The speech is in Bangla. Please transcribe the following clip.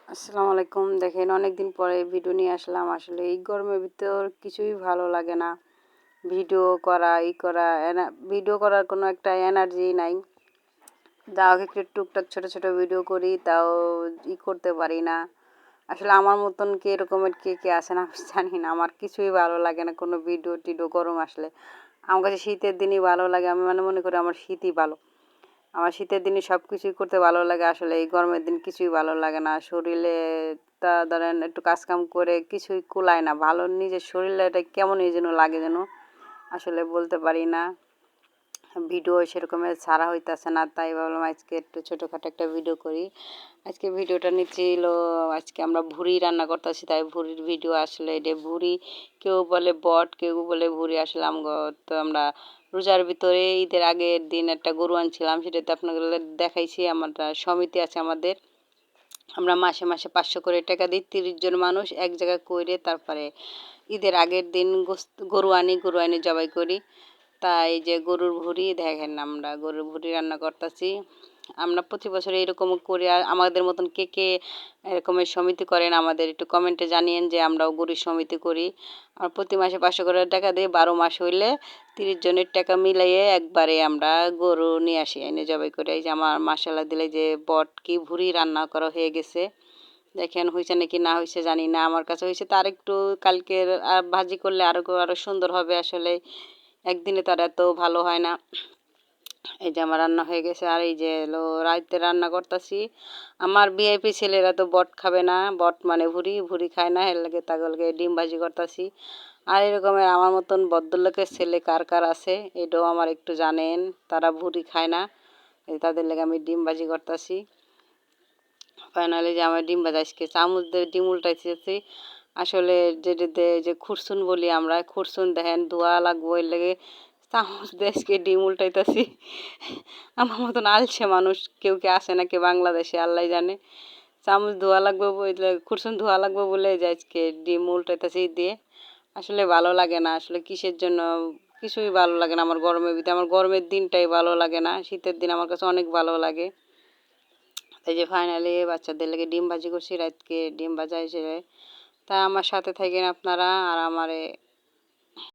আসসালামু আলাইকুম। দেখেন অনেকদিন পরে ভিডিও নিয়ে আসলাম। আসলে এই গরমের ভিতর কিছুই ভালো লাগে না। ভিডিও করা, ভিডিও করার কোনো একটা এনার্জি নাই। যাও একটু টুকটাক ছোট ছোট ভিডিও করি, তাও করতে পারি না। আসলে আমার মতন কি এরকমের কে আছে না আমি জানি না। আমার কিছুই ভালো লাগে না, কোনো ভিডিও টিডিও গরম আসলে। আমার কাছে শীতের দিনই ভালো লাগে। আমি মনে করি আমার শীতই ভালো। আমার শীতের দিনে সব কিছুই করতে ভালো লাগে। আসলে এই গরমের দিন কিছুই ভালো লাগে না। শরীরে তা ধরেন একটু কাজকাম করে কিছুই কুলায় না। ভালো নিজের শরীরে এটা কেমনই যেন লাগে যেন। আসলে বলতে পারি না। ভিডিও সেরকমের ছাড়া হইতেছে না, তাই ভাবলাম আজকে একটু ছোটোখাটো একটা ভিডিও করি। আজকে ভিডিওটা নিচ্ছিল, আজকে আমরা ভুড়ি রান্না করতেছি, তাই ভুড়ির ভিডিও। আসলে এটা ভুড়ি, কেউ বলে বট, কেউ বলে ভুড়ি। আসলে তো আমরা রোজার ভিতরে ঈদের আগের দিন একটা গরু আনছিলাম, সেটাতে আপনাদের দেখাইছি। আমরা সমিতি আছে আমাদের, আমরা মাসে মাসে 500 করে টাকা দিই। 30 জন মানুষ এক জায়গায় করে তারপরে ঈদের আগের দিন গরু আনি জবাই করি। তাই যে গরুর ভুঁড়ি দেখেন, আমরা গরুর ভুঁড়ি রান্না করতেছি। আমরা প্রতি বছর এরকম করি। আর আমাদের মতন কে এরকমের সমিতি করেন আমাদের একটু কমেন্টে জানিয়েন, যে আমরাও গরুর সমিতি করি। আর প্রতি মাসে 500 করে টাকা দিই। 12 মাস হইলে 30 জনের টাকা মিলাইয়ে একবারে আমরা গরু নিয়ে আসি, এনে জবাই করে। এই যে আমার মাসাল্লাহ দিলে যে বট কি ভুঁড়ি রান্না করা হয়ে গেছে। দেখেন হয়েছে নাকি না হয়েছে জানি না, আমার কাছে হয়েছে। তার একটু কালকের ভাজি করলে আরও সুন্দর হবে। আসলে একদিনে তার এত ভালো হয় না। এই যে আমার রান্না হয়ে গেছে। আর এই যে রাইতে রান্না করতেছি। আমার ভিআইপি ছেলেরা তো বট খাবে না, বট মানে ভুড়ি খায় না, এর লাগে তাগলকে ডিম ভাজি করতেছি। আর এরকমের আমার মতন ভদ্রলোকের ছেলে কার কার আছে এটাও আমার একটু জানেন। তারা ভুড়ি খায় না, তাদের লেগে আমি ডিম ভাজি করতেছি। ফাইনালি যে আমার ডিম ভাজা আজকে চামচ দিয়ে ডিম উল্টাইতেছি। আসলে যেটাতে যে খুরসুন বলি আমরা, খুরসুন দেখেন ধোয়া লাগবো, এর লেগে চামচ দিয়ে আজকে ডিম উল্টাইতেছি। আমার মতন আলছে মানুষ কেউ কে আসে নাকি বাংলাদেশে আল্লাহ জানে। চামচ ধোয়া লাগবে বলে, খুরসুন ধোয়া লাগবে বলে যে আজকে ডিম উল্টাইতেছি দিয়ে। আসলে ভালো লাগে না, আসলে কিসের জন্য কিছুই ভালো লাগে না আমার গরমের ভিতরে। আমার গরমের দিনটাই ভালো লাগে না, শীতের দিন আমার কাছে অনেক ভালো লাগে। এই যে ফাইনালি বাচ্চাদের লেগে ডিম ভাজি করছি রাতকে, ডিম ভাজা হিসেবে। তাই আমার সাথে থাকেন আপনারা আর আমারে